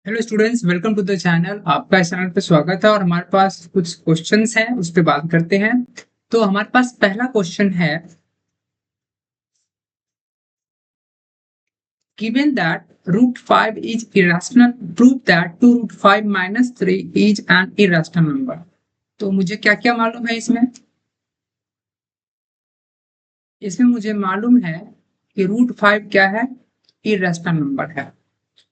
Hello students, welcome to the channel. आपका इस channel पे स्वागत है और हमारे पास कुछ क्वेश्चंस हैं, उस पे बात करते हैं। तो हमारे पास पहला क्वेश्चन है, given that root 5 is irrational, prove that 2 root 5 minus 3 is an irrational number. तो मुझे क्या क्या मालूम है इसमें? इसमें मुझे मालूम है कि रूट 5 क्या है, इरेशनल नंबर है।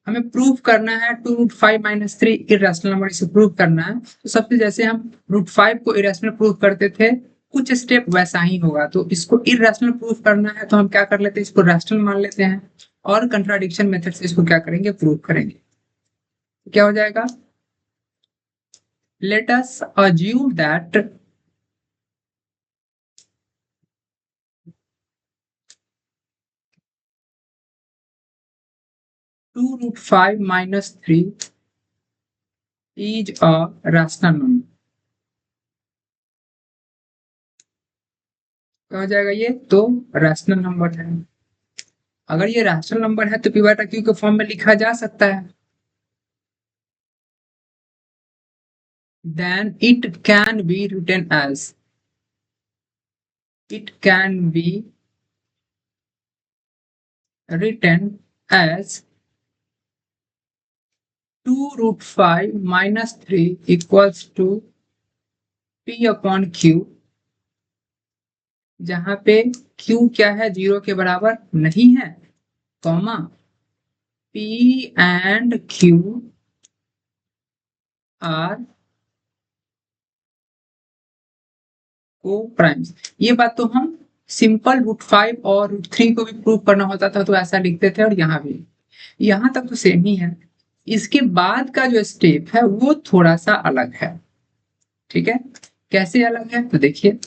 हमें प्रूफ करना है 2 रूट 5 माइनस 3 इरेशनल नंबर, इसे प्रूव करना है। तो सबसे जैसे हम रूट 5 को इरेशनल प्रूफ करते थे, कुछ स्टेप वैसा ही होगा। तो इसको इरेशनल प्रूफ करना है तो हम क्या कर लेते हैं, इसको रैशनल मान लेते हैं और कंट्राडिक्शन मेथड से इसको क्या करेंगे, प्रूफ करेंगे। तो क्या हो जाएगा, let us assume that 2 root 5 minus 3 is a rational number. क्या हो जाएगा, ये तो रैशनल नंबर है। अगर ये रैशनल नंबर है तो पी बाटा क्यू के फॉर्म में लिखा जा सकता है। then it can be written as 2 root 5 minus 3 equals to p upon q, जहां पे q क्या है, 0 के बराबर नहीं है, comma p and q are को प्राइम्स। ये बात तो हम सिंपल रूट 5 और रूट 3 को भी प्रूव करना होता था तो ऐसा लिखते थे, और यहाँ भी, यहाँ तक तो सेम ही है। इसके बाद का जो स्टेप है वो थोड़ा सा अलग है। ठीक है, कैसे अलग है तो देखिए,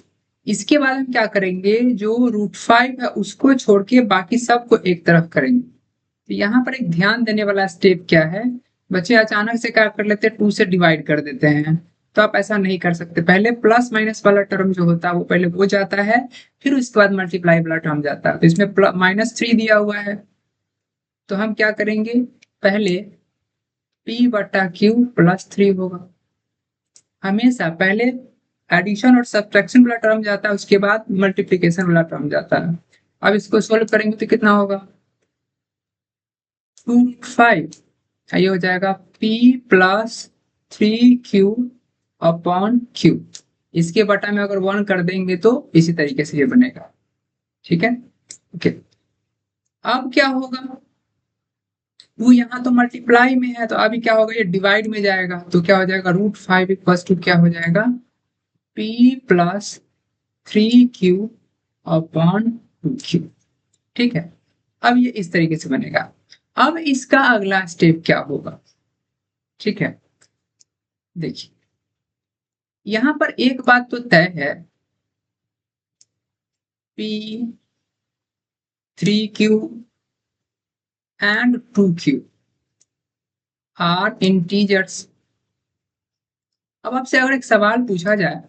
इसके बाद हम क्या करेंगे, जो रूट 5 है उसको छोड़ के बाकी सबको एक तरफ करेंगे। तो यहाँ पर एक ध्यान देने वाला स्टेप क्या है, बच्चे अचानक से क्या कर लेते हैं, 2 से डिवाइड कर देते हैं। तो आप ऐसा नहीं कर सकते, पहले प्लस माइनस वाला टर्म जो होता है वो पहले वो जाता है, फिर उसके बाद मल्टीप्लाई वाला टर्म जाता है। तो इसमें -3 दिया हुआ है, तो हम क्या करेंगे, पहले p/q+3 होगा। हमेशा पहले एडिशन और सब्ट्रैक्शन वाला टर्म जाता है, उसके बाद मल्टीप्लीकेशन वाला टर्म जाता है। अब इसको सोल्व करेंगे तो कितना होगा, 2 5, ये हो जाएगा p+3q/q। इसके बटा में अगर 1 कर देंगे तो इसी तरीके से ये बनेगा। ठीक है, ओके। अब क्या होगा, टू यहाँ तो मल्टीप्लाई में है, तो अभी क्या होगा, ये डिवाइड में जाएगा। तो क्या हो जाएगा, रूट 5 क्या हो जाएगा, p+3q/2q। ठीक है, अब ये इस तरीके से बनेगा। अब इसका अगला स्टेप क्या होगा, ठीक है, देखिए यहां पर एक बात तो तय है, p3q and 2q are integers. अब आपसे अगर एक सवाल पूछा जाए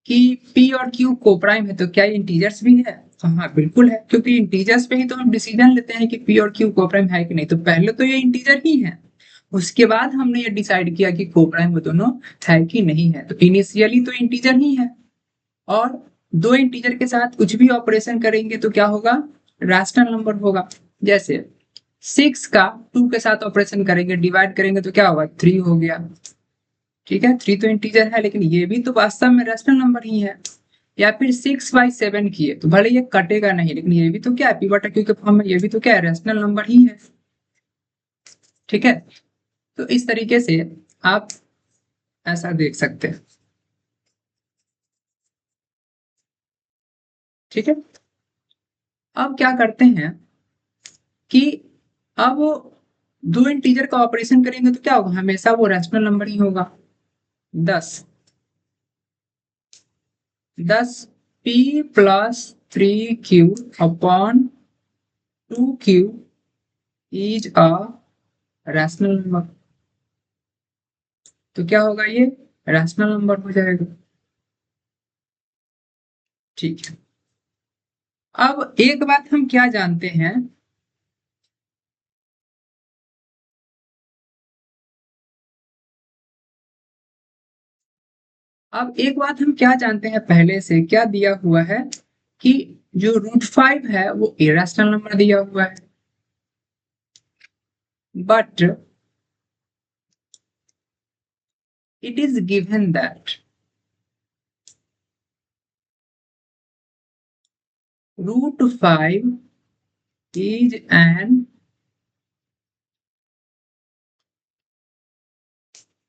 कि p और q को प्राइम है तो क्या ये इंटीजर्स भी है, तो हाँ बिल्कुल है, क्योंकि इंटीजर्स पे ही तो हम डिसीजन लेते हैं कि p और q को प्राइम है कि नहीं। तो पहले तो ये इंटीजर ही है, उसके बाद हमने ये डिसाइड किया कि को प्राइम वो दोनों है कि नहीं है। तो इनिशियली तो इंटीजर ही है, और दो इंटीजर के साथ कुछ भी ऑपरेशन करेंगे तो क्या होगा, रैशनल नंबर होगा। जैसे 6 का 2 के साथ ऑपरेशन करेंगे, डिवाइड करेंगे तो क्या होगा, 3 हो गया। ठीक है, 3 तो इंटीजर है, लेकिन ये भी तो वास्तव में रैशनल नंबर ही है। या फिर 6/7 किए तो भले ये कटेगा नहीं, लेकिन ये भी तो क्या है, p/q के फॉर्म में, ये भी तो क्या है, रैशनल नंबर ही है। ठीक है, तो इस तरीके से आप ऐसा देख सकते हैं। ठीक है, अब क्या करते हैं कि अब दो इंटीजर का ऑपरेशन करेंगे तो क्या होगा, हमेशा वो रैशनल नंबर ही होगा। 10 10 p+3q/2q is a rational number. तो क्या होगा, ये रैशनल नंबर हो जाएगा। ठीक है, अब एक बात हम क्या जानते हैं, अब एक बात हम क्या जानते हैं पहले से, क्या दिया हुआ है कि जो √5 है वो इरेशनल नंबर दिया हुआ है, but it is given that √5 is an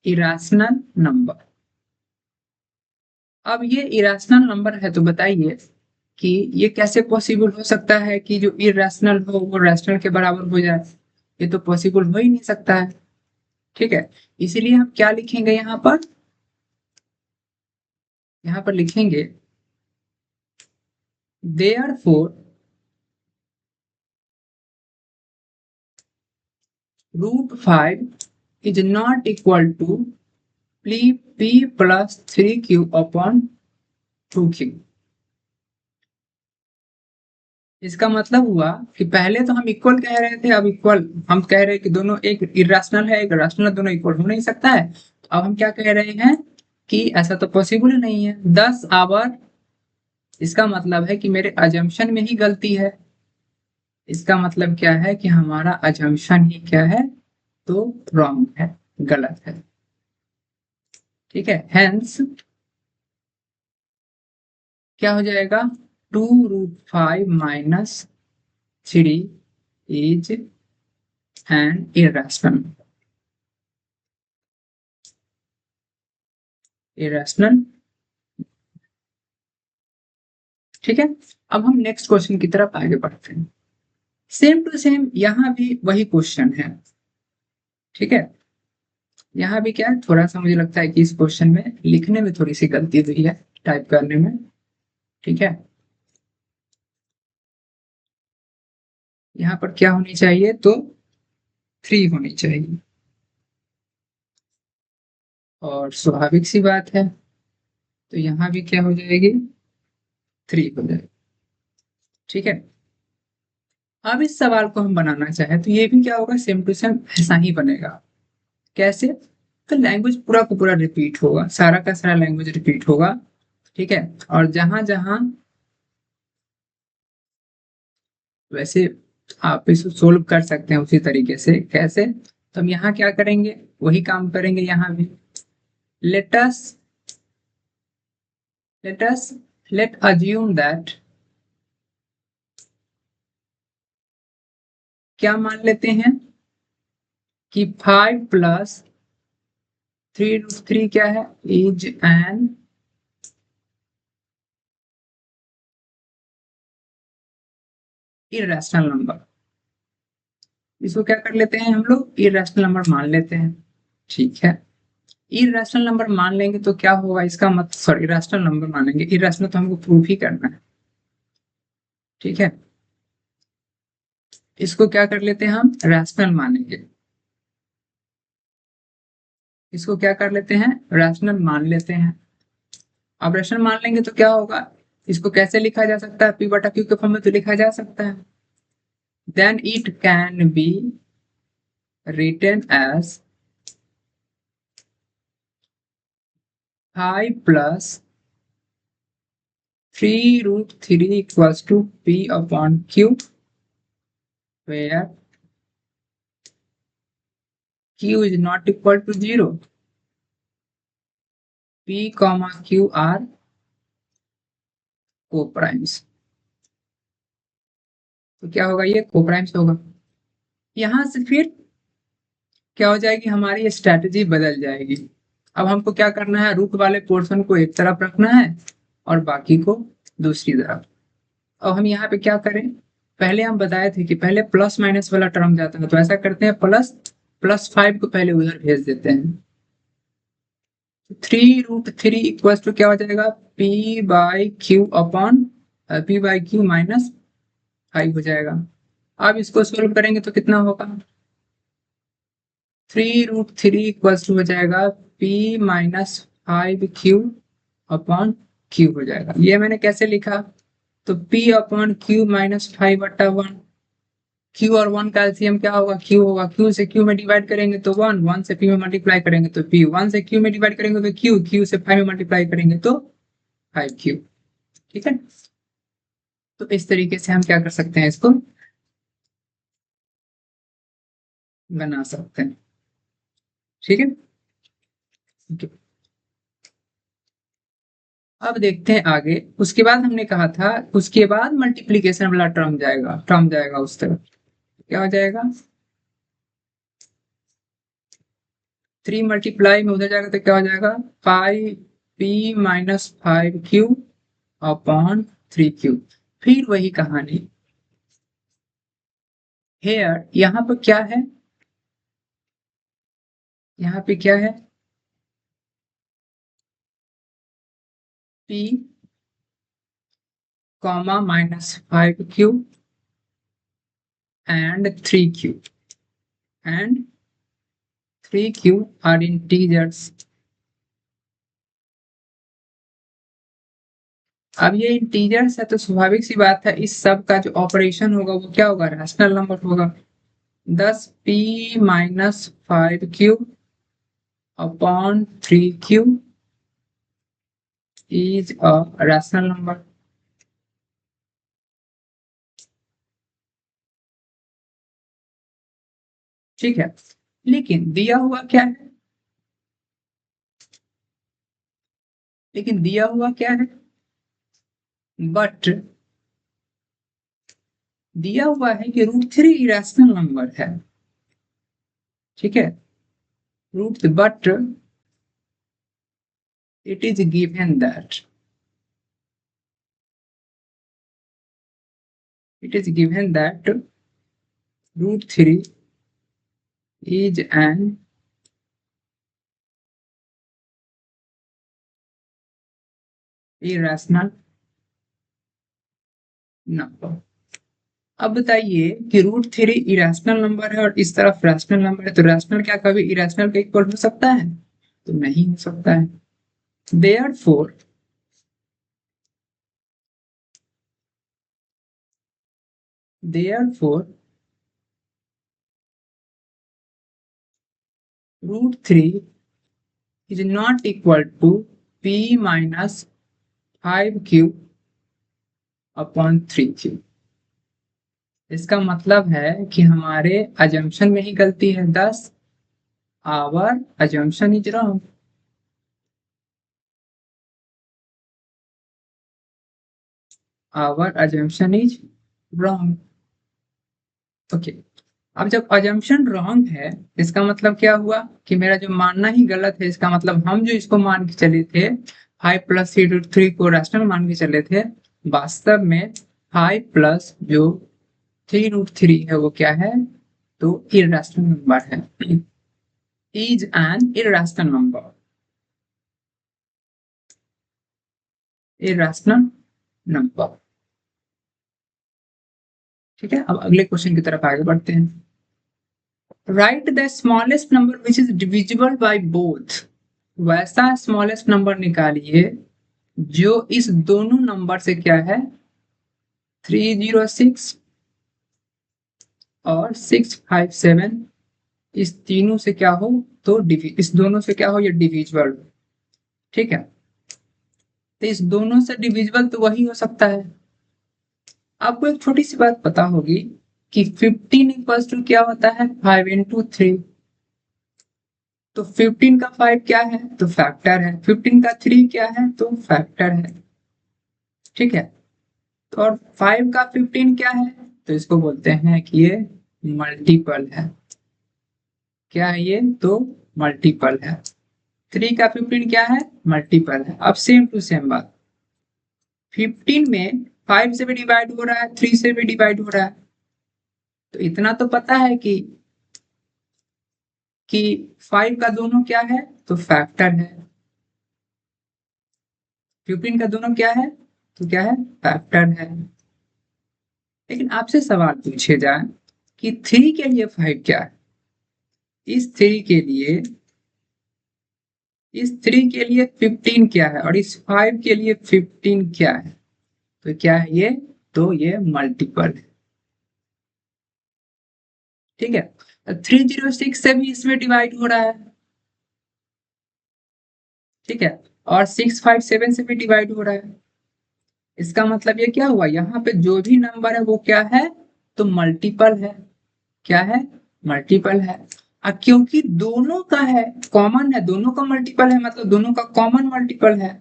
irrational number। अब ये इरेशनल नंबर है तो बताइए कि ये कैसे पॉसिबल हो सकता है कि जो इरेशनल हो वो रैशनल के बराबर हो जाए? ये तो पॉसिबल हो ही नहीं सकता है। ठीक है, इसीलिए हम क्या लिखेंगे यहाँ पर? यहाँ पर लिखेंगे therefore √5 is not equal to p plus 3q upon 2q। इसका मतलब हुआ कि पहले तो हम इक्वल कह रहे थे, अब इक्वल हम कह रहे हैं कि दोनों, एक इरेशनल है एक रैशनल, दोनों इक्वल हो नहीं सकता है। तो अब हम क्या कह रहे हैं कि ऐसा तो पॉसिबल ही नहीं है 10 आवर। इसका मतलब है कि मेरे अजम्पशन में ही गलती है। इसका मतलब क्या है कि हमारा अजम्पशन ही क्या है, तो रॉन्ग है, गलत है। ठीक है, हेंस क्या हो जाएगा, 2√5 माइनस 3 इज एन इरेशनल ठीक है, अब हम नेक्स्ट क्वेश्चन की तरफ आगे बढ़ते हैं। सेम टू सेम यहाँ भी वही क्वेश्चन है। ठीक है, यहाँ भी क्या है, थोड़ा सा मुझे लगता है कि इस क्वेश्चन में लिखने में थोड़ी सी गलती हुई है, टाइप करने में। ठीक है, यहाँ पर क्या होनी चाहिए, तो 3 होनी चाहिए, और स्वाभाविक सी बात है तो यहाँ भी क्या हो जाएगी, 3 हो जाएगी। ठीक है, अब इस सवाल को हम बनाना चाहें तो ये भी क्या होगा, सेम टू सेम ऐसा ही बनेगा। कैसे, तो लैंग्वेज पूरा का पूरा रिपीट होगा, सारा का सारा लैंग्वेज रिपीट होगा। ठीक है, और जहां जहां वैसे आप इसको सोल्व कर सकते हैं उसी तरीके से। कैसे, तो हम यहाँ क्या करेंगे, वही काम करेंगे यहाँ भी। लेटस लेट अज्यूम दैट, क्या मान लेते हैं कि 5 प्लस 3√3 क्या है, इज एन इरेशनल नंबर। इसको क्या कर लेते हैं हम लोग, इरेशनल नंबर मान लेते हैं। ठीक है, इरेशनल नंबर मान लेंगे तो क्या होगा, इसका मतलब, सॉरी, इरेशनल नंबर मानेंगे, इरेशनल तो हमको प्रूफ ही करना है। ठीक है, इसको क्या कर लेते हैं, हम रैशनल मानेंगे। इसको क्या कर लेते हैं, रैशनल मान लेते हैं। अब रैशनल मान लेंगे तो क्या होगा, इसको कैसे लिखा जा सकता है, पी बटा क्यू के फॉर्म में तो लिखा जा सकता है। Then it can be written as 5 plus 3√3 equals to p upon q, where q is not equal to 0, p comma q are coprimes. तो क्या होगा, ये कोप्राइम्स होगा। यहां से फिर क्या हो जाएगी, हमारी स्ट्रैटेजी बदल जाएगी। अब हमको क्या करना है, रूट वाले पोर्शन को एक तरफ रखना है और बाकी को दूसरी तरफ। अब हम यहाँ पे क्या करें, पहले हम बताए थे कि पहले प्लस माइनस वाला टर्म जाता है, तो ऐसा करते हैं, +5 को पहले उधर भेज देते हैं। 3√3 इक्वल टू क्या हो जाएगा, p/q माइनस 5 हो जाएगा। अब इसको सोल्व करेंगे तो कितना होगा, 3√3 इक्वल टू हो जाएगा p-5q अपॉन q हो जाएगा। ये मैंने कैसे लिखा, तो p अपॉन q -5/1 Q और 1 का एलसीएम क्या होगा? Q होगा। Q से Q में डिवाइड करेंगे तो 1, 1 से P में मल्टीप्लाई करेंगे तो P, 1 से Q में डिवाइड करेंगे तो Q, Q से 5 में मल्टीप्लाई करेंगे तो 5Q। ठीक है, तो इस तरीके से हम क्या कर सकते हैं, इसको बना सकते हैं। ठीक है, okay. अब देखते हैं आगे। उसके बाद हमने कहा था, उसके बाद मल्टीप्लीकेशन वाला टर्म जाएगा उस तरफ। क्या हो जाएगा? 3 मल्टीप्लाई में उधर जाएगा तो क्या हो जाएगा? 5p minus 5q upon 3q। फिर वही कहानी हेयर, यहाँ पर क्या है? यहाँ पे क्या है? p comma minus 5q and 3q and 3q are integers। अब ये इंटीजर्स है तो स्वाभाविक सी बात है, इस सब का जो ऑपरेशन होगा वो क्या होगा? रैशनल नंबर होगा। 10p minus 5q upon 3q is a rational number. ठीक है, लेकिन दिया हुआ क्या है? लेकिन दिया हुआ क्या है? बट दिया हुआ है कि √3 इरेशनल नंबर है। ठीक है, root but it is given that √3 is an irrational number। अब बताइए कि √3 इरेशनल नंबर है और इस तरफ रैशनल नंबर है, तो रैशनल क्या कभी इरेशनल के इक्वल हो सकता है? तो नहीं हो सकता है। Therefore √3 is not equal to p minus 5q upon 3q। इसका मतलब है कि हमारे अजम्पशन में ही गलती है। 10 our assumption is wrong. Our assumption is wrong. Okay, अब जब अजम्पशन रॉन्ग है इसका मतलब क्या हुआ कि मेरा जो मानना ही गलत है। इसका मतलब हम जो इसको मान के चले थे 5 प्लस 3 को रैशनल मान के चले थे, वास्तव में 5 प्लस जो 3√3 है वो क्या है? तो इरेशनल नंबर है। Is an irrational number. Irrational number. ठीक है, अब अगले क्वेश्चन की तरफ आगे बढ़ते हैं। Right the smallest number which is divisible by both. वैसा स्मॉलेस्ट नंबर निकालिए जो इस दोनों नंबर से क्या है? 306 और 657, इस तीनों से क्या हो? तो इस दोनों से क्या हो? ये डिविजिबल। ठीक है, तो इस दोनों से डिविजिबल तो वही हो सकता है। आपको एक छोटी सी बात पता होगी कि 15 इक्वल्स टू क्या होता है? 5 इंटू 3। तो 15 का 5 क्या है? तो फैक्टर है। 15 का 3 क्या है? तो फैक्टर है। ठीक है, तो और 5 का 15 क्या है? तो इसको बोलते हैं कि ये मल्टीपल है। क्या है ये? तो मल्टीपल है। 3 का 15 क्या है? मल्टीपल है। अब सेम टू सेम बात, 15 में 5 से भी डिवाइड हो रहा है, 3 से भी डिवाइड हो रहा है, तो इतना तो पता है कि 5 का दोनों क्या है? तो फैक्टर है। 15 का दोनों क्या है? तो क्या है? फैक्टर है। लेकिन आपसे सवाल पूछे जाए कि 3 के लिए 5 क्या है? इस 3 के लिए 15 क्या है? और इस 5 के लिए 15 क्या है? तो क्या है ये? तो ये मल्टीपल है। ठीक है, 306 से भी इसमें डिवाइड हो रहा है, ठीक है, और 657 से भी डिवाइड हो रहा है। इसका मतलब ये क्या हुआ, यहाँ पे जो भी नंबर है वो क्या है, तो मल्टीपल है। क्या है, मल्टीपल है। क्योंकि दोनों का है, कॉमन है, दोनों का मल्टीपल है, मतलब दोनों का कॉमन मल्टीपल है।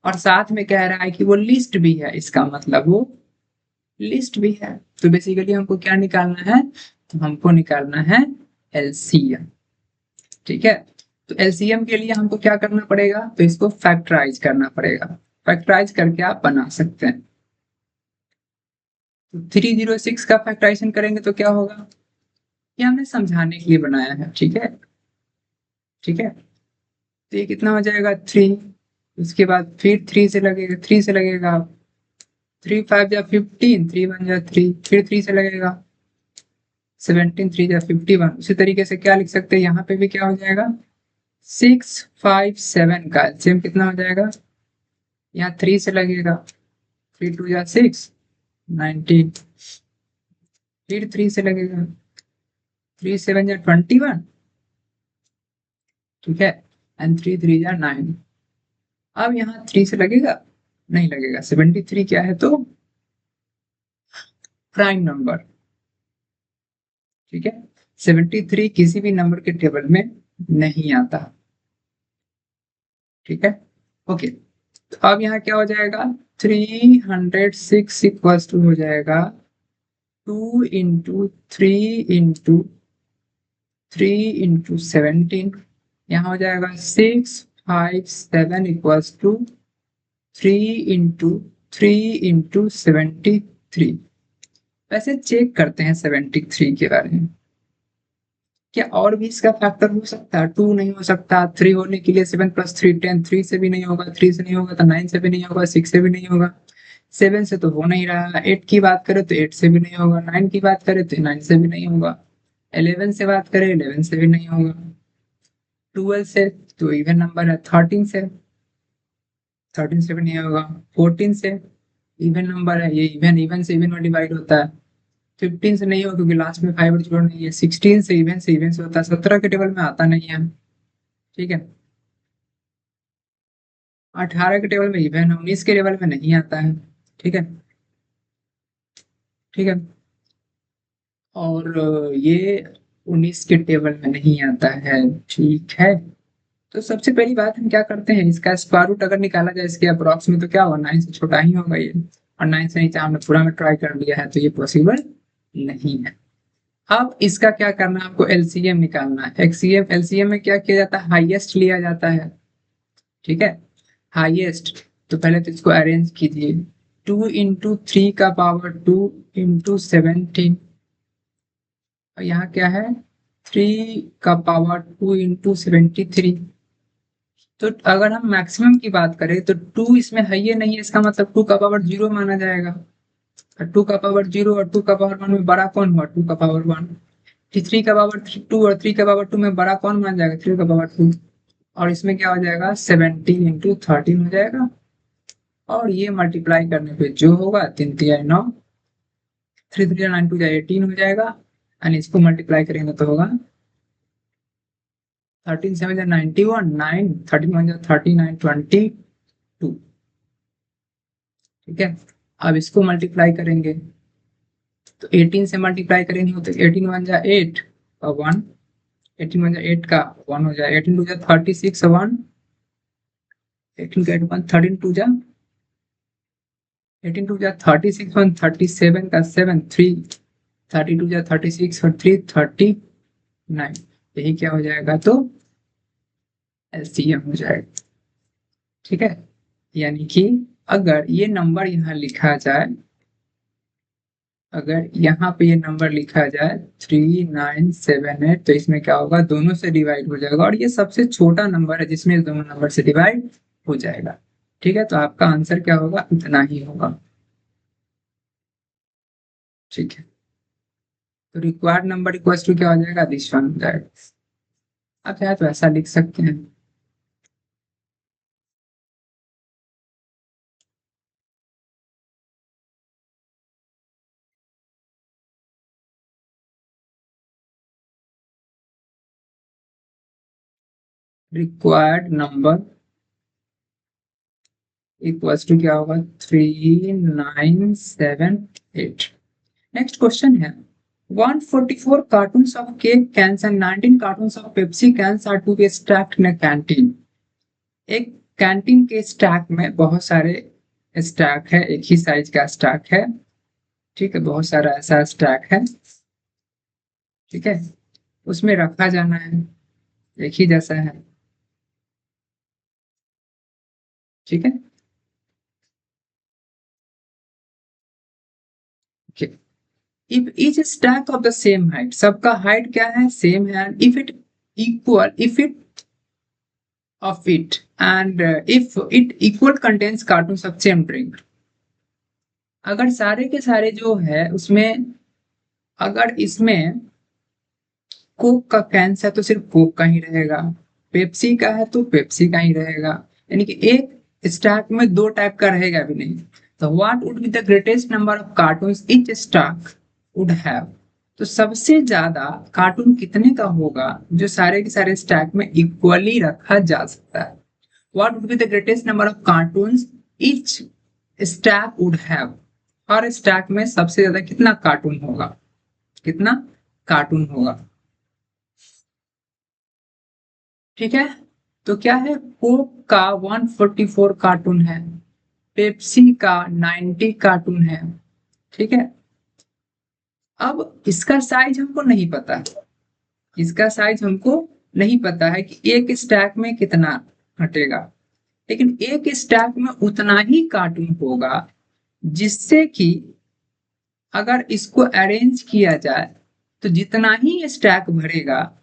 और साथ में कह रहा है कि वो लिस्ट भी है, इसका मतलब वो लिस्ट भी है। तो बेसिकली हमको क्या निकालना है, तो हमको निकालना है एलसीएम। ठीक है, तो एलसीएम के लिए हमको क्या करना पड़ेगा, तो इसको फैक्टराइज करना पड़ेगा। फैक्टराइज करके आप बना सकते हैं। तो 306 का फैक्टराइजेशन करेंगे तो क्या होगा, ये हमने समझाने के लिए बनाया है। ठीक है, ठीक है, तो ये कितना हो जाएगा 3, उसके बाद फिर 3 से लगेगा, 3 से लगेगा, 3 5 या 15, 3 1 या 3, फिर 3 से लगेगा, 17 3 या 51। उसी तरीके से क्या लिख सकते हैं, यहाँ पे भी क्या हो जाएगा, 657 का एलसीएम कितना हो जाएगा, यहाँ 3 से लगेगा, 3 2 या 6 19, फिर 3 से लगेगा, 3 7 या 21, ठीक है, एंड 3 3 या 9। अब यहाँ 3 से लगेगा, नहीं लगेगा, 73 क्या है, तो प्राइम नंबर। ठीक है, 73 किसी भी नंबर के टेबल में नहीं आता। ठीक है, ओके, तो अब यहाँ क्या हो जाएगा, 306 इक्वल्स टू हो जाएगा 2 इंटू 3 इंटू 17, यहाँ हो जाएगा 657 इक्वल्स टू 3 इंटू 73। वैसे चेक करते हैं 73 के बारे में, क्या और भी इसका फैक्टर हो सकता है, 2 नहीं हो सकता, 3 होने के लिए 7 + 3 10, 3 से भी नहीं होगा, 3 से नहीं होगा तो 9 से भी नहीं होगा, 6 से भी नहीं होगा, 7 से तो हो नहीं रहा, 8 की बात करें तो 8 से भी नहीं होगा, 9 की बात करें तो 9 से भी नहीं होगा, 11 से बात करें 11 से भी नहीं होगा, 12 से तो इवन नंबर है, 13 से, 13 से भी नहीं होगा, 14 से इवन नंबर है, ये इवन इवन से इवन में डिवाइड होता है, 15 से नहीं होगा क्योंकि लास्ट में 5 और 0 नहीं है, 16 से इवन से होता है, 17 के टेबल में आता नहीं है। ठीक है, 18 के टेबल में इवन है, 19 के टेबल में नहीं आता है। ठीक है, ठीक है, और ये 19 के टेबल में नहीं आता है। ठीक है, तो सबसे पहली बात हम क्या करते हैं, इसका स्क्वायर रूट अगर निकाला जाए इसके अप्रोक्स में तो क्या होगा, 9 से छोटा ही होगा ये, और 9 से नीचे हमने पूरा में ट्राई कर लिया है तो ये पॉसिबल नहीं है। अब इसका क्या करना है, आपको एलसीएम निकालना है। एक्सीएम एलसीएम में क्या किया जाता है, हाईएस्ट लिया जाता है। ठीक है, हाईएस्ट, तो पहले तो इसको अरेंज कीजिए, 2 इंटू 3 का पावर 2 इंटू 17, और यहाँ क्या है, 3 का पावर 2 इंटू 73। तो अगर हम मैक्सिमम की बात करें तो 2 इसमें है ही नहीं है, इसका मतलब 2 का पावर 0 माना जाएगा। 2 का पावर 0 और 2 का पावर 1 में बड़ा कौन हुआ, 2 का पावर 1। 3 का पावर 2 और 3 का पावर 2 में बड़ा कौन मान जाएगा, 3 का पावर 2। और इसमें क्या हो जाएगा, 17 इंटू 13 हो जाएगा, और ये मल्टीप्लाई करने पे जो होगा, 3 3 9, 3 3 9 2 18 हो जाएगा, एंड इसको मल्टीप्लाई करेंगे तो होगा 13 7 91, 9 13 1 39 22। ठीक है, अब इसको मल्टीप्लाई करेंगे तो 18 से मल्टीप्लाई करेंगे तो 18 1 8 और 1, 18 1 8 का 1 हो जाएगा, 18 2 36 1, 18 का 1 13 2 18 2 36 1, 37 का 7 3, 32 36 और 3 39, यही क्या हो जाएगा, तो एलसीएम हो जाएगा। ठीक है, यानी कि अगर ये नंबर यहाँ लिखा जाए, अगर यहाँ पे ये नंबर लिखा जाए 3978, तो इसमें क्या होगा, दोनों से डिवाइड हो जाएगा, और ये सबसे छोटा नंबर है जिसमें इस दोनों नंबर से डिवाइड हो जाएगा। ठीक है, तो आपका आंसर क्या होगा, इतना ही होगा। ठीक है, तो रिक्वायर्ड नंबर इक्वल्स टू क्या हो जाएगा, दिस वन हो जाएगा। आप चाहे तो ऐसा लिख सकते हैं। रिक्वायर्ड नंबर इक्वल्स टू क्या होगा 3978। नेक्स्ट क्वेश्चन है 144 cartons of cake cans and 19 cartons of Pepsi cans are to be stacked in a canteen। एक कैंटीन के स्टैक में बहुत सारे स्टैक है, एक ही साइज का स्टैक है, ठीक है, बहुत सारा ऐसा स्टैक है, ठीक है, उसमें रखा जाना है, एक ही जैसा है, ठीक है, if each stack of the same height, सबका हाइट क्या है, सेम है, if it equal contains cartons of same drink। अगर सारे के सारे जो है उसमें, अगर इसमें कोक का कैंस है तो सिर्फ कोक का ही रहेगा, पेप्सी का है तो पेप्सी का ही रहेगा, यानी कि एक स्टैक में दो टाइप का रहेगा भी नहीं। तो what would be the greatest number of cartoons each stack would have, तो सबसे ज्यादा कार्टून कितने का होगा जो सारे के सारे स्टैक में इक्वली रखा जा सकता है। What would be the greatest number of cartoons each stack would have, her stack में सबसे ज्यादा कितना कार्टून होगा, कितना कार्टून होगा, ठीक है। तो क्या है, कोक का 144 कार्टून है, पेप्सी का 90 कार्टून है, ठीक है। अब इसका साइज हमको नहीं पता, इसका साइज हमको नहीं पता है कि एक स्टैक में कितना हटेगा, लेकिन एक स्टैक में उतना ही कार्टून होगा जिससे कि अगर इसको अरेंज किया जाए तो जितना ही स्टैक भरेगा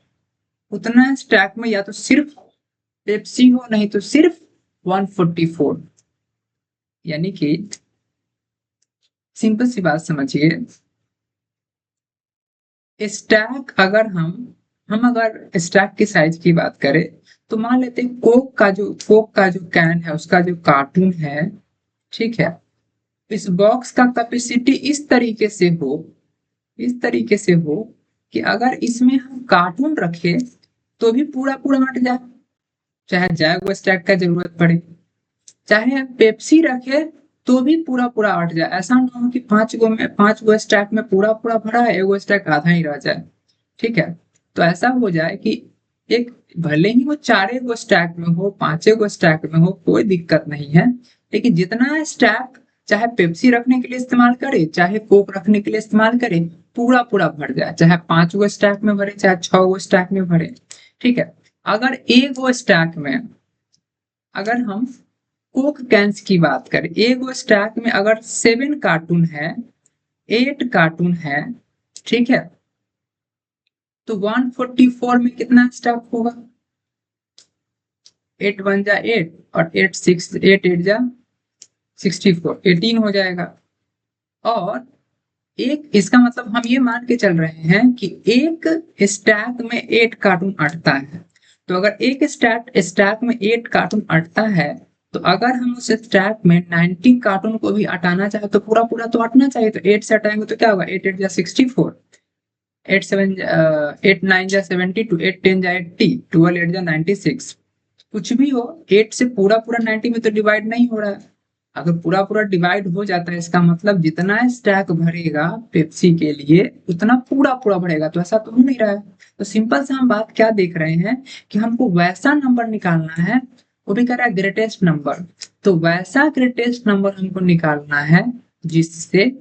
उतना स्टैक में या तो सिर्फ पेप्सी हो नहीं तो सिर्फ 144, यानी कि सिंपल सी बात समझिए, स्टैक अगर हम अगर स्टैक की साइज की बात करें तो मान लेते हैं कोक का जो कैन है उसका जो कार्टून है, ठीक है, इस बॉक्स का कैपेसिटी इस तरीके से हो, इस तरीके से हो कि अगर इसमें हम कार्टून रखे तो भी पूरा पूरा हट जाए, चाहे जैगो स्टैक का जरूरत पड़े, चाहे हम पेप्सी रखे तो भी पूरा पूरा हट जाए, ऐसा ना हो कि पांच गो स्टैक में पूरा पूरा भरा है, एगो स्टैक आधा ही रह जाए, ठीक है। तो ऐसा हो जाए कि एक भले ही वो चारे गो स्टैक में हो, पांचे गो स्टैक में हो, कोई दिक्कत नहीं है, लेकिन जितना स्टैक चाहे पेप्सी रखने के लिए इस्तेमाल करे चाहे कोक रखने के लिए इस्तेमाल करे पूरा पूरा भर जाए, चाहे 5 गो स्टैक में भरे चाहे 6 गो स्टैक में भरे, ठीक है। अगर एक गो स्टैक में अगर हम कोक कैंस की बात करें, एक गो स्टैक में अगर 7 कार्टून है, 8 कार्टून है, ठीक है, तो 144 में कितना स्टैक होगा, 8 1 जा 8 और 8 8 जा 64, 18 हो जाएगा। और एक इसका मतलब हम ये मान के चल रहे हैं कि एक स्टैक में 8 कार्टून अटता है, तो अगर एक स्टैक में 8 कार्टून अटता है तो अगर हम उस स्टैक में 90 कार्टून को भी हटाना चाहे तो पूरा पूरा तो हटना चाहिए, तो 8 से हटाएंगे तो क्या होगा, 8 8 जा 64, 8 7 8 9 जा 72, 8 10 जा 80, 12 8 जा 96, कुछ भी हो 8 से पूरा पूरा 90 में तो डिवाइड नहीं हो रहा है। अगर पूरा पूरा डिवाइड हो जाता है इसका मतलब जितना स्टैक भरेगा पेप्सी के लिए उतना पूरा पूरा भरेगा, तो ऐसा तो हो नहीं रहा है। तो सिंपल से हम बात क्या देख रहे हैं कि हमको वैसा नंबर निकालना है, वो भी कह रहा है ग्रेटेस्ट नंबर, तो वैसा ग्रेटेस्ट नंबर हमको निकालना है जिससे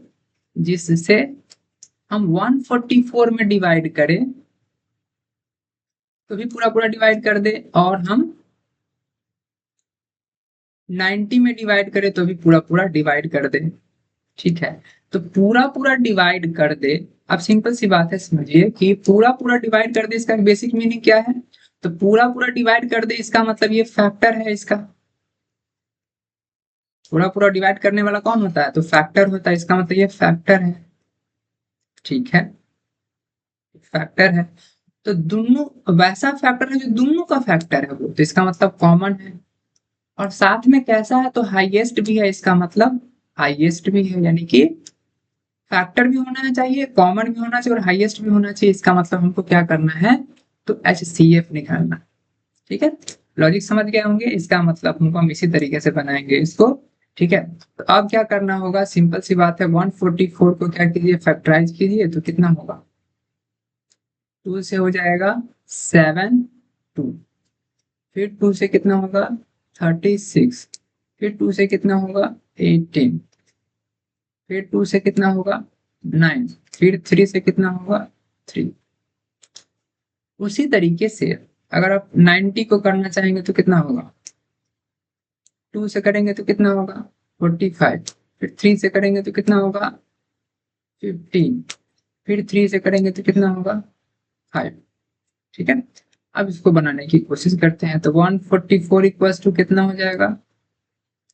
जिससे हम 144 में डिवाइड करें तो भी पूरा पूरा डिवाइड कर दे, और हम 90 में डिवाइड करें तो भी पूरा पूरा डिवाइड कर दे, ठीक है। तो पूरा पूरा डिवाइड कर दे, अब सिंपल सी बात है समझिए कि पूरा पूरा डिवाइड कर दे इसका बेसिक मीनिंग क्या है, तो पूरा पूरा डिवाइड कर दे इसका मतलब ये फैक्टर है, इसका पूरा पूरा डिवाइड करने वाला कौन होता है, तो फैक्टर होता है, इसका मतलब ये फैक्टर है, ठीक है, फैक्टर है। तो दोनों वैसा फैक्टर है जो दोनों का फैक्टर है वो, तो इसका मतलब कॉमन है, और साथ में कैसा है तो हाईएस्ट भी है, इसका मतलब हाईएस्ट भी है, यानी कि फैक्टर भी होना चाहिए, कॉमन भी होना चाहिए और हाईएस्ट भी होना चाहिए, इसका मतलब हमको क्या करना है तो HCF निकालना, ठीक है। लॉजिक समझ गए होंगे, इसका मतलब हम इसी तरीके से बनाएंगे इसको। ठीक है, तो अब क्या करना होगा, सिंपल सी बात है, 144 को क्या कीजिए, फैक्टराइज कीजिए, तो कितना होगा, 2 से हो जाएगा 7 2, फिर 2 से कितना होगा 36, फिर 2 से कितना होगा 18, फिर 2 से कितना होगा 9, फिर 3 से कितना होगा 3। उसी तरीके से अगर आप 90 को करना चाहेंगे तो कितना होगा, 2 से करेंगे तो कितना होगा 45, फिर 3 से करेंगे तो कितना होगा 15, फिर 3 से करेंगे तो कितना होगा 5। ठीक है, अब इसको बनाने की कोशिश करते हैं, तो 144 इक्वल्स टू कितना हो जाएगा,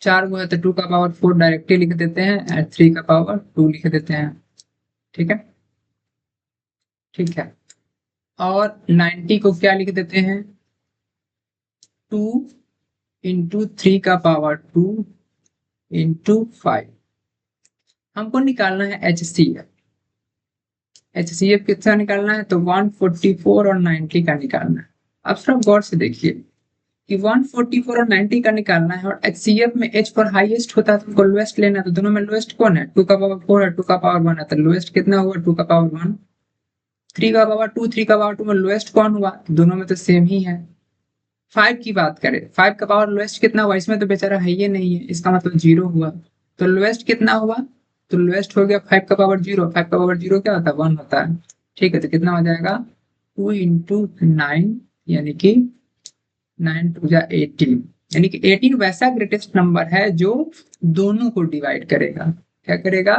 4 को है तो 2 का पावर 4 डायरेक्टली लिख देते हैं, और 3 का पावर 2 लिख देते हैं। ठीक है, ठीक है, और 90 को क्या लिख देते हैं, 2 इंटू 3 का पावर 2 इंटू 5। हमको निकालना है HCF। HCF कितना निकालना है, तो 144 और 90 का निकालना है। अब थोड़ा गौर से देखिए कि 144 और 90 का निकालना है, और HCF में H पर हाईएस्ट होता है तो हमको लोएस्ट लेना है, तो दोनों में लोएस्ट कौन है, 2 का पावर 4 है, 2 का पावर 1 है, तो लोएस्ट कितना हुआ 2 का पावर 1। 3 का पावर 2, 3 का पावर 2 में लोएस्ट कौन हुआ, दोनों में तो सेम ही है। 5 की बात करें, 5 का पावर लोएस्ट कितना हुआ, इसमें तो बेचारा है ही नहीं है, इसका मतलब 0 हुआ, तो लोएस्ट कितना हुआ, तो लोएस्ट हो गया 5 का पावर 0। 5 का पावर 0 क्या होता है, 1 होता है। ठीक है, तो कितना हो जाएगा 2 इंटू 9, यानी कि 9 टू जा 18, यानी कि 18 वैसा ग्रेटेस्ट नंबर है जो दोनों को डिवाइड करेगा। क्या करेगा,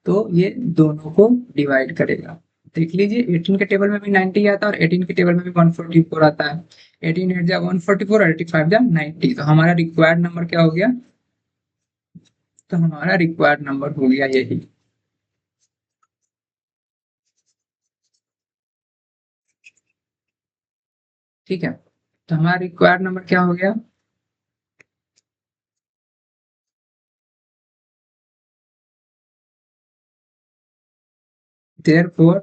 तो ये दोनों को डिवाइड करेगा। देख लीजिए 18 के टेबल में भी 90 आता है और 18 के टेबल में भी 144 आता है। 18 8 जा 144 और 85 जा 90, तो हमारा रिक्वायर्ड नंबर क्या हो गया, तो हमारा रिक्वायर्ड नंबर हो गया यही। ठीक है, तो हमारा रिक्वायर्ड नंबर क्या हो गया, therefore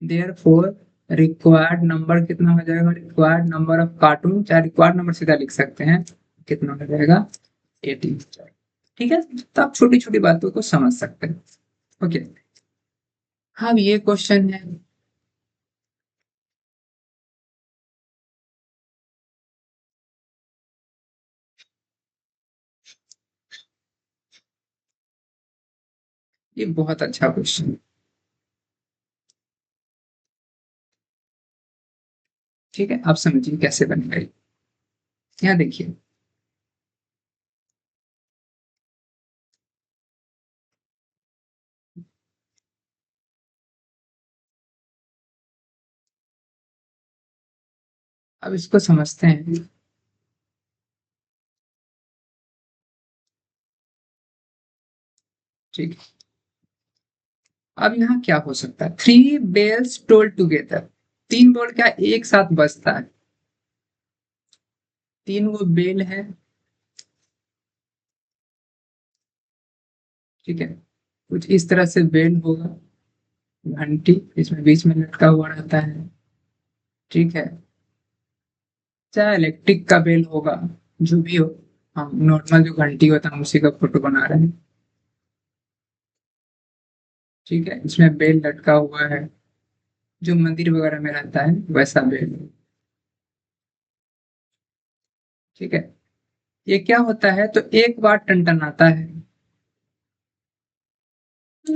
therefore रिक्वायर्ड नंबर कितना हो जाएगा, रिक्वायर्ड नंबर ऑफ कार्टून, चाहे रिक्वायर्ड नंबर सीधा लिख सकते हैं, कितना हो जाएगा 18। ठीक है, तो आप छोटी छोटी बातों को समझ सकते हैं। ओके, हाँ ये क्वेश्चन है, ये बहुत अच्छा क्वेश्चन है। ठीक है, आप समझिए कैसे बनेगा ये। यहाँ देखिए, अब इसको समझते हैं। ठीक है, अब यहाँ क्या हो सकता है, 3 बेल्स टोल्ड टुगेदर, 3 बॉल क्या एक साथ बजता है, 3 वो बेल है। ठीक है, कुछ इस तरह से बेल होगा, घंटी इसमें बीच में लटका हुआ रहता है। ठीक है, चाहे इलेक्ट्रिक का बेल होगा, जो भी हो, हम नॉर्मल जो घंटी होता है हम उसी का फोटो बना रहे हैं। ठीक है, इसमें बेल लटका हुआ है, जो मंदिर वगैरह में रहता है वैसा बेल। ठीक है, ये क्या होता है, तो एक बार टन आता है।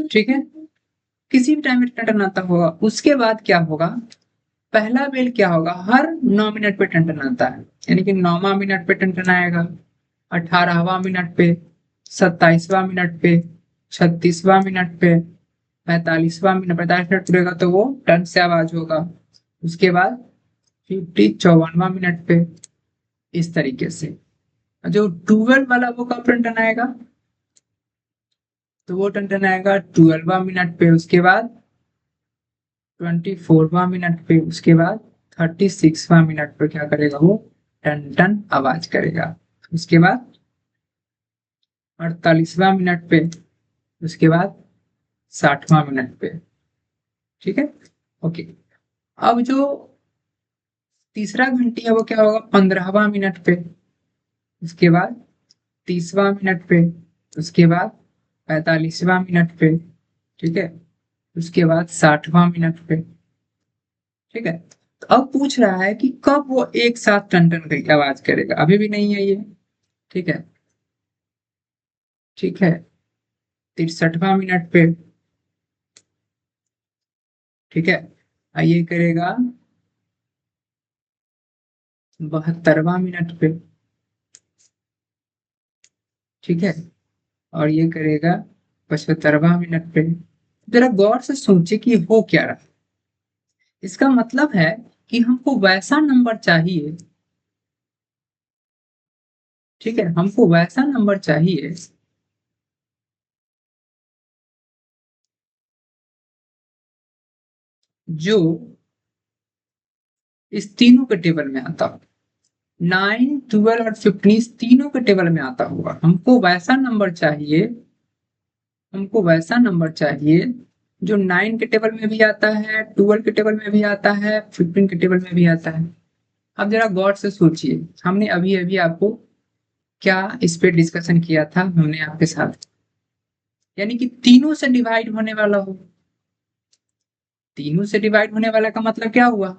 ठीक है, किसी भी टाइम में टन आता होगा, उसके बाद क्या होगा, पहला बेल क्या होगा, हर 9 मिनट पे टन आता है, यानी कि 9वां मिनट पे टन आएगा, 18वां मिनट पे, 27वां मिनट पे, 36वां मिनट पे, 45 मिनट रहेगा तो वो टन से आवाज होगा। उसके बाद 54वां मिनट पे, इस तरीके से। जो 12 वाला वो कब टन आएगा, तो वो टन आएगा 12वां मिनट पे, उसके बाद 24वां मिनट पे, उसके बाद 36वां मिनट पे क्या करेगा वो, टन टन आवाज करेगा। उसके बाद 48वां मिनट पे, उसके बाद 60वां मिनट पे। ठीक है, ओके, अब जो तीसरा घंटी है वो क्या होगा, 15वां मिनट पे, उसके बाद 30वां मिनट पे, उसके बाद 45वां मिनट पे, ठीक है, उसके बाद 60वां मिनट पे, ठीक है। तो अब पूछ रहा है कि कब वो एक साथ टन टन करके आवाज करेगा, अभी भी नहीं है ये, ठीक है, ठीक है, 63वां मिनट पे, ठीक है, ये करेगा 72वां मिनट पे, ठीक है, और ये करेगा 75वां मिनट पे। जरा गौर से सोचे कि हो क्या रहा है। इसका मतलब है कि हमको वैसा नंबर चाहिए, ठीक है, हमको वैसा नंबर चाहिए जो इस तीनों के टेबल में आता हो। 9, 12 और 15 इस तीनों के टेबल में आता होगा। हमको वैसा नंबर चाहिए, हमको वैसा नंबर चाहिए जो 9 के टेबल में भी आता है, 12 के टेबल में भी आता है, 15 के टेबल में भी आता है। अब जरा गौर से सोचिए, हमने अभी अभी आपको क्या इस पे डिस्कशन किया था हमने आपके साथ, यानी कि तीनों से डिवाइड होने वाला हो। तीनों से डिवाइड होने वाला का मतलब क्या हुआ,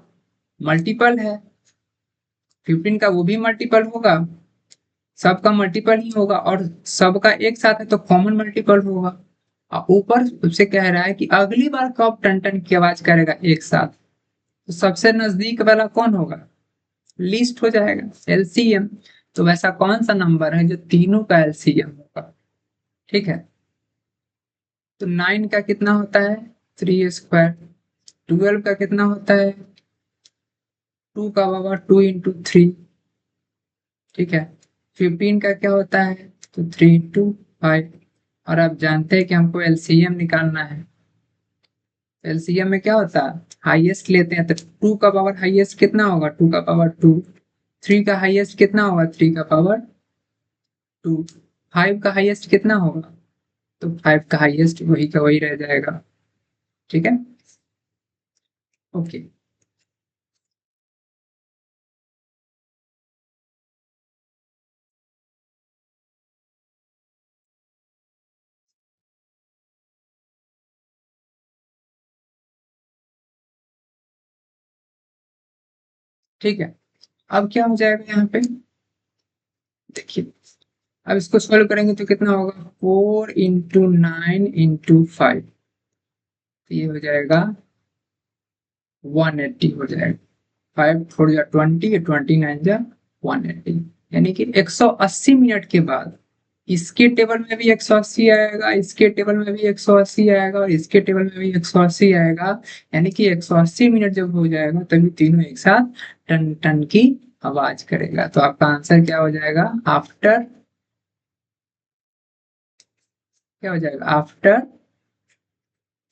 मल्टीपल है। 15 का वो भी मल्टीपल होगा, सबका मल्टीपल ही होगा, और सबका एक साथ है तो कॉमन मल्टीपल होगा। और ऊपर उससे कह रहा है कि अगली बार कब टन टन की आवाज करेगा एक साथ, तो सबसे नजदीक वाला कौन होगा, लिस्ट हो जाएगा, एलसीएम। तो वैसा कौन सा नंबर है जो तीनों का एलसीएम होगा, ठीक है। तो 9 का कितना होता है, 3 स्क्वायर। 12 का कितना होता है, 2 का पावर 2 × 3, ठीक है। 15 का क्या होता है, तो 3 × 5। और आप जानते हैं कि हमको एलसीएम निकालना है। एलसीएम में क्या होता है, हाईएस्ट लेते हैं, तो 2 का पावर हाईएस्ट कितना होगा, 2 का पावर 2। 3 का हाईएस्ट कितना होगा, 3 का पावर 2। 5 का हाईएस्ट कितना होगा, तो 5 का हाईएस्ट वही का वही रह जाएगा, ठीक है, ओके। ठीक है, अब क्या हो जाएगा यहाँ पे, देखिए, अब इसको सॉल्व करेंगे तो कितना होगा, 4 × 9 × 5, तो ये हो जाएगा 180 हो जाएगा। 5 4 जा 20, 29 जा 180, यानी कि 180 मिनट के बाद इसके टेबल में भी 180 आएगा, इसके टेबल में भी 180 आएगा, और इसके टेबल में भी 180 आएगा। यानी कि 180 मिनट जब हो जाएगा तभी तीनों एक साथ टन टन की आवाज करेगा। तो आपका आंसर क्या हो जाएगा, आफ्टर, क्या हो जाएगा, after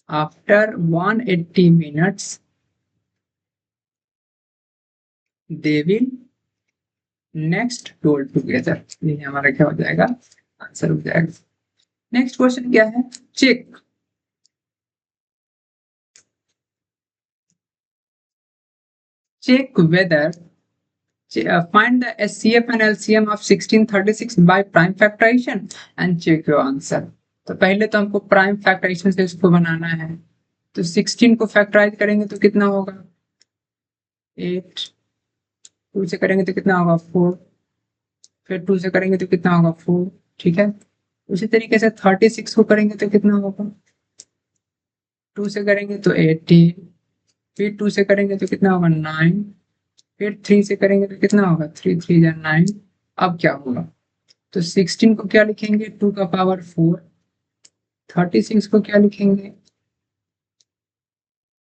after 180 minutes they will next toll together. ये हमारा क्या हो जाएगा, आंसर हो जाएगा। नेक्स्ट क्वेश्चन क्या है, check check whether find the SCF and LCM of 1636 by prime factorization and check your answer। तो पहले तो हमको प्राइम फैक्टराइजेशन से इसको बनाना है। तो 16 को फैक्टराइज करेंगे तो कितना होगा, 8। 2 से करेंगे तो कितना होगा, 4। फिर 2 से करेंगे तो कितना होगा, 4, ठीक है। उसी तरीके से 36 को करेंगे तो कितना होगा, 2 से करेंगे तो 18। फिर 2 से करेंगे तो कितना होगा, 9। फिर 3 से करेंगे तो कितना होगा, 3 3 जा 9। अब क्या होगा, तो 16 को क्या लिखेंगे, 2 का पावर 4। 36 को क्या लिखेंगे,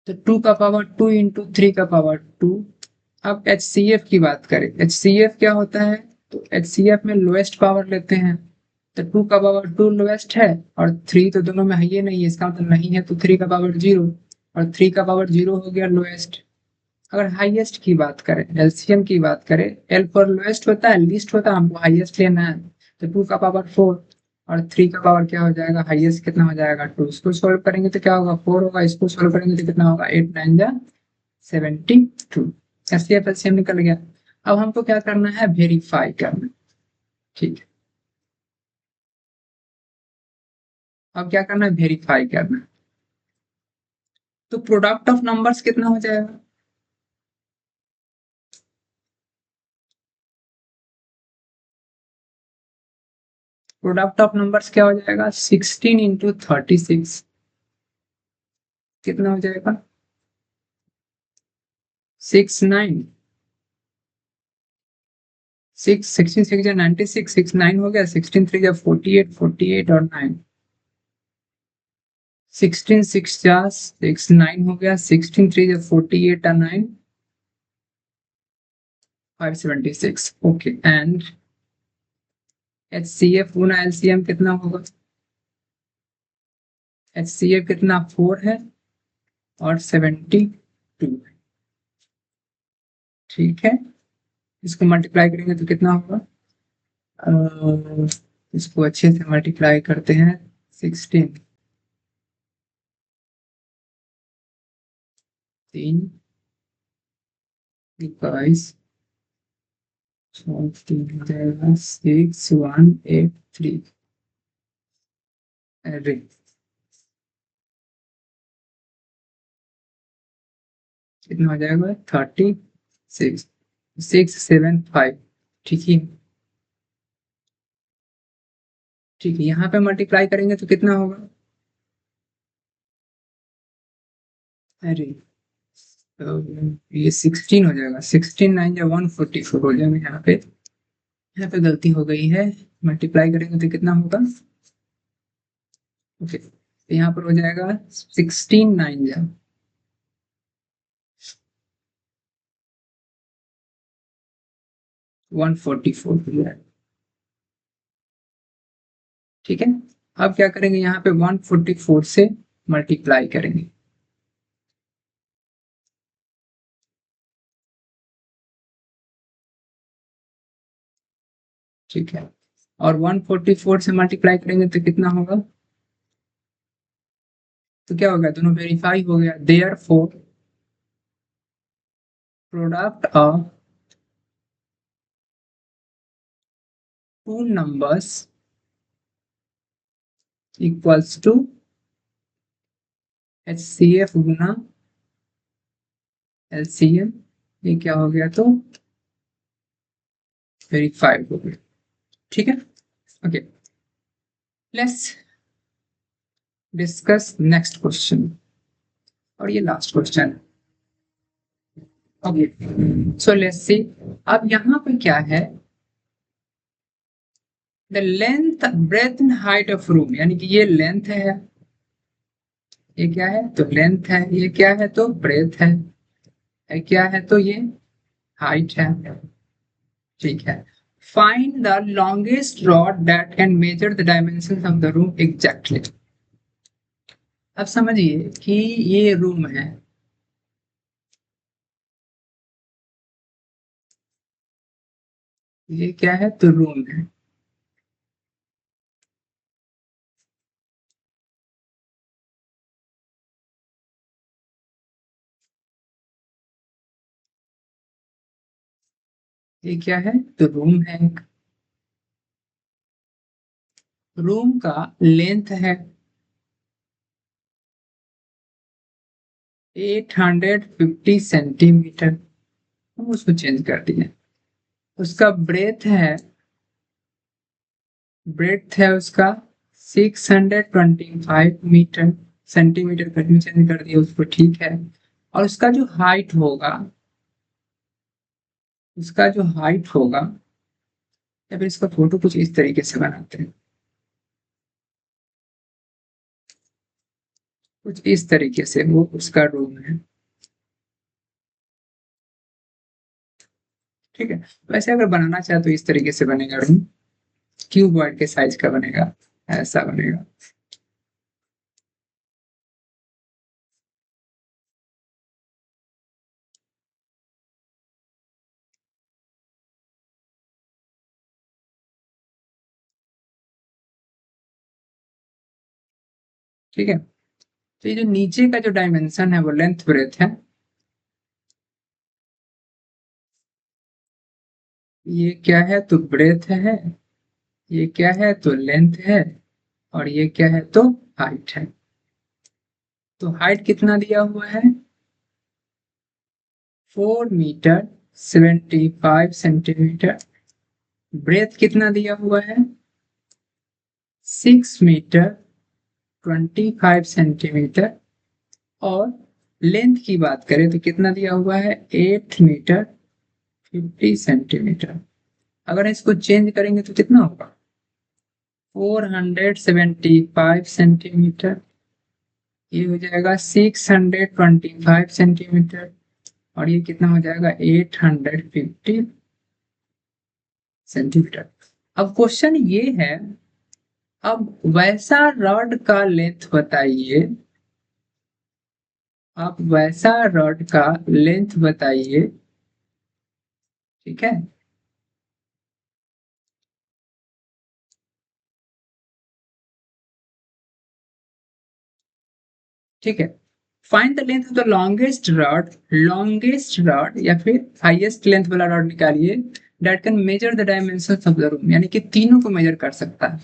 तो 2 का पावर 2 × 3 का पावर 2। अब HCF की बात करें, HCF क्या होता है, तो HCF में लोएस्ट पावर लेते हैं। तो 2 का पावर 2 लोएस्ट है, और 3 तो दोनों में है ही नहीं है, इसका मतलब नहीं है, तो 3 का पावर 0, और 3 का पावर 0 हो गया लोएस्ट। अगर हाईएस्ट की बात करें, एलसीएम की बात करें, एल पर लोएस्ट होता है, लीस्ट होता है, हमको हाईएस्ट लेना है। तो 2 का पावर 4 और 3 का पावर क्या हो जाएगा, हाईएस्ट कितना हो जाएगा, 2। इसको सोल्व करेंगे तो क्या होगा, 4 होगा। इसको सोल्व करेंगे तो कितना होगा, 8 9 जा 72। एचसीएफ एलसीएम निकल गया। अब हमको क्या करना है, वेरीफाई करना। ठीक है, अब क्या करना है, वेरीफाई करना। तो प्रोडक्ट ऑफ नंबर्स कितना हो जाएगा, प्रोडक्ट ऑफ नंबर्स क्या हो जाएगा, 16 इंटू 36 कितना हो जाएगा, 69। 16 6 96, 69 हो गया, 16 3 48, 48 और 9, 16 6 6 9 हो गया, 16 3 48 और 9 576। ओके, एंड HCF गुना LCM कितना होगा, HCF कितना 4 है और 72 है। ठीक है, इसको मल्टीप्लाई करेंगे तो कितना होगा, इसको अच्छे से मल्टीप्लाई करते हैं, 16 3 22 3 हो जाएगा, 6183। अरे कितना हो जाएगा, 36 675। ठीक है, ठीक है, यहाँ पे मल्टीप्लाई करेंगे तो कितना होगा, अरे तो ये 16 हो जाएगा, 16 9 या 144 हो जाएगा। यहाँ पे गलती हो गई है, मल्टीप्लाई करेंगे तो कितना होगा, ओके, तो यहाँ पर हो जाएगा 16 9 या 144 हो जाएगा। ठीक है, अब क्या करेंगे, यहाँ पे 144 से मल्टीप्लाई करेंगे। ठीक है, और 144 से मल्टीप्लाई करेंगे तो कितना होगा, तो क्या होगा, दोनों वेरीफाई हो गया। Therefore product of two numbers equals to HCF गुना LCM। ये क्या हो गया, तो वेरीफाई हो गया। ठीक है, okay, let's discuss next question, और ये लास्ट क्वेश्चन है। ओके, सो लेट्स सी, अब यहाँ पे क्या है, the length breadth and height of room, यानी कि ये लेंथ है, ये क्या है, तो लेंथ है, ये क्या है, तो ब्रेथ है क्या है, तो ये हाइट है। ठीक है, find the longest rod that can measure the dimension of the room exactly. अब समझिए कि ये रूम है, ये क्या है, तो रूम है, ये क्या है, तो रूम है, रूम का लेंथ है 850 सेंटीमीटर, हम उसको चेंज कर दिए। उसका ब्रेथ है उसका 625 मीटर, सेंटीमीटर का चेंज कर दिया उसको। ठीक है, और उसका जो हाइट होगा, या फिर इसका फोटो कुछ इस तरीके से बनाते हैं, कुछ इस तरीके से वो उसका रूम है। ठीक है, वैसे अगर बनाना चाहे तो इस तरीके से बनेगा रूम, क्यूबॉइड के साइज का बनेगा, ऐसा बनेगा। ठीक है, तो ये जो नीचे का जो डायमेंशन है वो लेंथ ब्रेथ है, ये क्या है तो ब्रेथ है, ये क्या है तो लेंथ है, और ये क्या है तो हाइट है। तो हाइट कितना दिया हुआ है 4 मीटर 75 सेंटीमीटर। ब्रेथ कितना दिया हुआ है 6 मीटर 25 सेंटीमीटर। और लेंथ की बात करें तो कितना दिया हुआ है 8 मीटर 50 सेंटीमीटर। अगर इसको चेंज करेंगे तो कितना होगा 475 सेंटीमीटर, ये हो जाएगा 625 सेंटीमीटर, और ये कितना हो जाएगा 850 सेंटीमीटर। अब क्वेश्चन ये है, अब वैसा रॉड का लेंथ बताइए, आप वैसा रॉड का लेंथ बताइए। ठीक है, ठीक है। Find the length of the longest rod या फिर हाईएस्ट लेंथ वाला रॉड निकालिए that can measure the dimensions of the room, यानी कि तीनों को मेजर कर सकता है।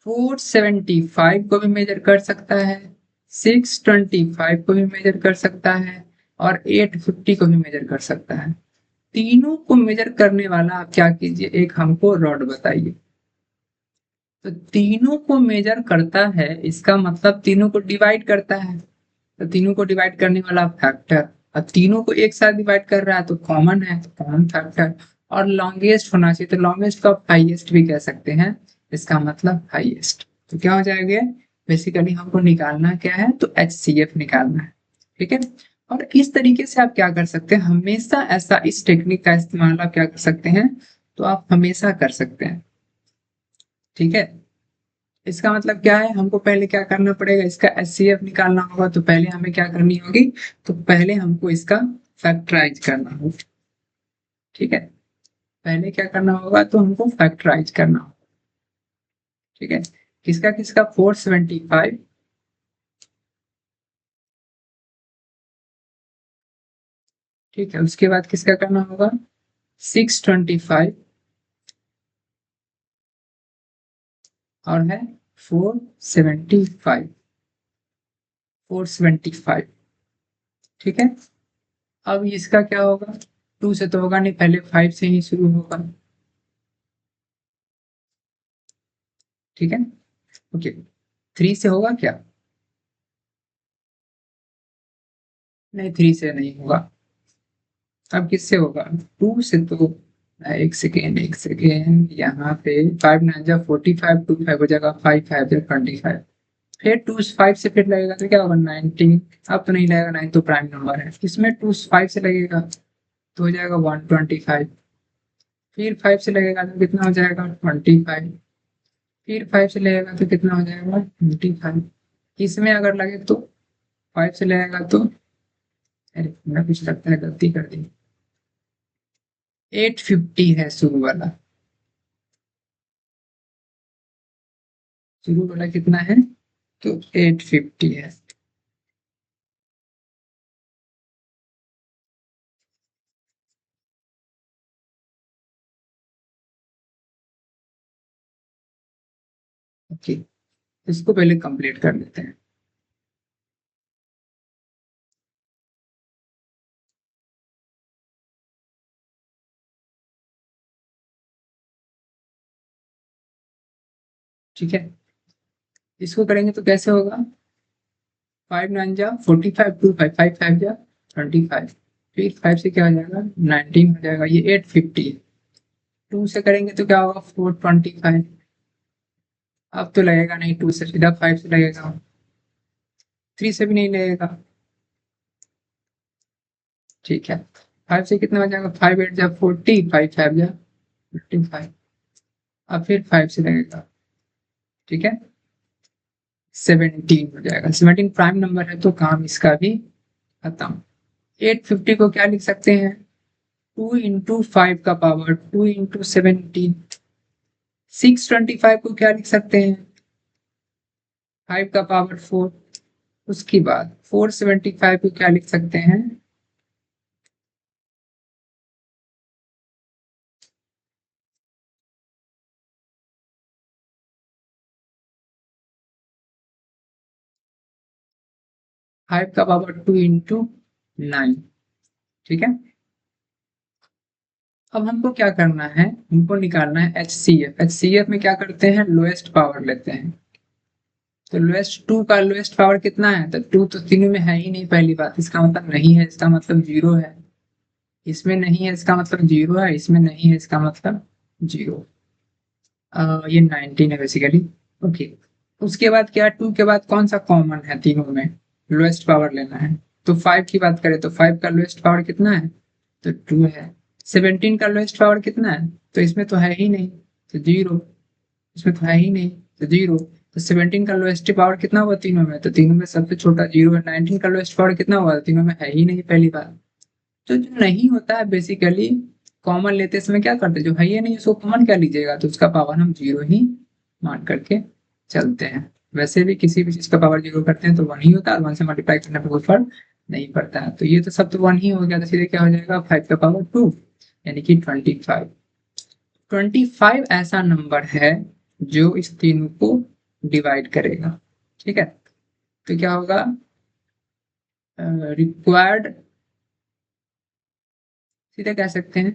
475 को भी मेजर कर सकता है, 625 को भी मेजर कर सकता है, और 850 को भी मेजर कर सकता है। तीनों को मेजर करने वाला आप क्या कीजिए, एक हमको रॉड बताइए। तो तीनों को मेजर करता है इसका मतलब तीनों को डिवाइड करता है, तो तीनों को डिवाइड करने वाला फैक्टर, और तीनों को एक साथ डिवाइड कर रहा है तो कॉमन है, तो कॉमन फैक्टर। और लॉन्गेस्ट होना चाहिए, तो लॉन्गेस्ट को आप हाईएस्ट भी कह सकते हैं, इसका मतलब हाईएस्ट। तो क्या हो जाएगा, बेसिकली हमको निकालना क्या है तो HCF निकालना है। ठीक है, और इस तरीके से आप क्या कर सकते हैं, हमेशा ऐसा इस टेक्निक का इस्तेमाल आप क्या कर सकते हैं, तो आप हमेशा कर सकते हैं। ठीक है, इसका मतलब क्या है, हमको पहले क्या करना पड़ेगा, इसका HCF निकालना होगा, तो पहले हमें क्या करनी होगी, तो पहले हमको इसका फैक्टराइज करना होगा। ठीक है, पहले क्या करना होगा, तो हमको फैक्टराइज करना होगा। ठीक है, किसका किसका 475, ठीक है, उसके बाद किसका करना होगा 625, और है 475, 475। ठीक है, अब इसका क्या होगा, 2 से तो होगा नहीं, पहले 5 से ही शुरू होगा। ठीक है, ओके, 3 से होगा क्या, नहीं 3 से नहीं होगा। अब किससे होगा, 2 से तो, एक सेकेंड एक सेकेंड, यहाँ पे 5 9 जा 45, 2 5 हो जाएगा, 5 5 जा 25, फिर 2 5 से फिर लगेगा तो क्या होगा 19। अब तो नहीं लगेगा, 9 तो प्राइम नंबर है, इसमें 2 5 से लगेगा तो हो जाएगा 125, फिर 5 से लगेगा तो कितना हो जाएगा 25, फिर 5 से लगेगा तो कितना हो जाएगा 25, इसमें अगर लगे तो 5 से लगेगा तो, अरे मैं कुछ लगता है गलती कर दी, 850 है शुरू वाला, शुरू वाला कितना है तो 850 है। ओके, इसको पहले कंप्लीट कर लेते हैं। ठीक है, इसको करेंगे तो कैसे होगा, 5 9 जा 45, 2 5 5 5 जा 25, फिर 5 से क्या हो जाएगा 19 हो जाएगा, ये 850 है। 2 से करेंगे तो क्या होगा 425, अब तो लगेगा नहीं, 2 से सीधा 5 से लगेगा, 3 से भी नहीं लगेगा। ठीक है, 5 से कितना हो जाएगा, 5 8 जा 40, 5 5 जा 55, अब फिर 5 से लगेगा। ठीक है, 17 हो जाएगा, 17 प्राइम नंबर है तो काम इसका भी खत्म। 850 को क्या लिख सकते हैं, 2 × 5 का पावर 2 × 17। 625 को क्या लिख सकते हैं, 5 का पावर 4। उसके बाद 475 को क्या लिख सकते हैं, 5 का पावर 2 इंटू 9, ठीक है। अब हमको क्या करना है, हमको निकालना है HCF। HCF में क्या करते हैं, लोएस्ट पावर लेते हैं। तो लोएस्ट 2 का लोएस्ट पावर कितना है, तो 2 तो तीनों में है ही नहीं, पहली बात, इसका मतलब नहीं है, इसका मतलब 0 है। इसमें नहीं है इसका मतलब 0 है, इसमें नहीं है इसका मतलब 0। ये 19 है बेसिकली। ओके, उसके बाद क्या, 2 के बाद कौन सा कॉमन है तीनों में, लोएस्ट पावर लेना है। तो 5 की बात करें तो 5 का लोएस्ट पावर कितना है, तो 2 है। 17 का लोएस्ट पावर कितना है, तो इसमें तो है ही नहीं, तो 0। इसमें तो है ही नहीं, तो 0। तो 17 का लोएस्ट पावर कितना हुआ तीनों में, तो तीनों में सबसे छोटा 0 है। 19 का लोएस्ट पावर कितना हुआ, तीनों में है ही नहीं, पहली बात। तो जो नहीं होता है बेसिकली, कॉमन लेते समय क्या करते हैं, जो है ही नहीं उसको कॉमन क्या लीजिएगा, तो उसका पावर हम 0 ही मान करके चलते हैं। वैसे भी किसी भी चीज का पावर 0 करते हैं तो 1 ही होता है, और 1 से मल्टीप्लाई करने पर कोई फर्क नहीं पड़ता है। तो ये तो सब तो 1 ही हो गया, तो सीधे क्या हो जाएगा, 5 का पावर 2 यानी कि 25। 25 ऐसा नंबर है जो इस तीनों को डिवाइड करेगा, ठीक है। तो क्या होगा, रिक्वायर्ड, सीधे कह सकते हैं,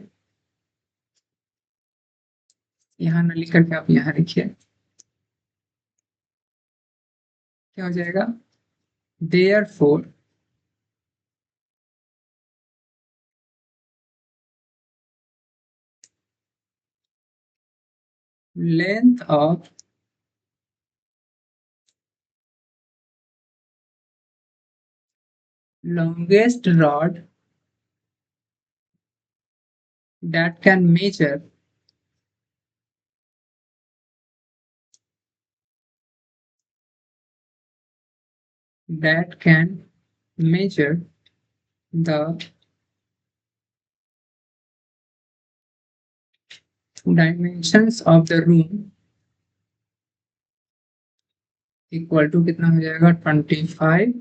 यहाँ न लिख करके आप यहाँ लिखिए, क्या हो जाएगा, therefore length of longest rod that can measure that can measure the dimensions of the room equal to कितना हो जाएगा, 25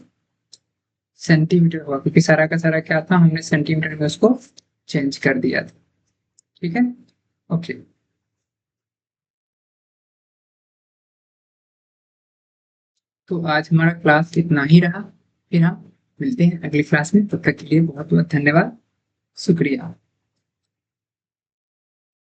सेंटीमीटर हुआ, क्योंकि सारा का सारा क्या था, हमने सेंटीमीटर में उसको चेंज कर दिया था, ठीक है। ओके, तो आज हमारा क्लास इतना ही रहा, फिर हम मिलते हैं अगली क्लास में, तब तक के लिए बहुत बहुत धन्यवाद, शुक्रिया।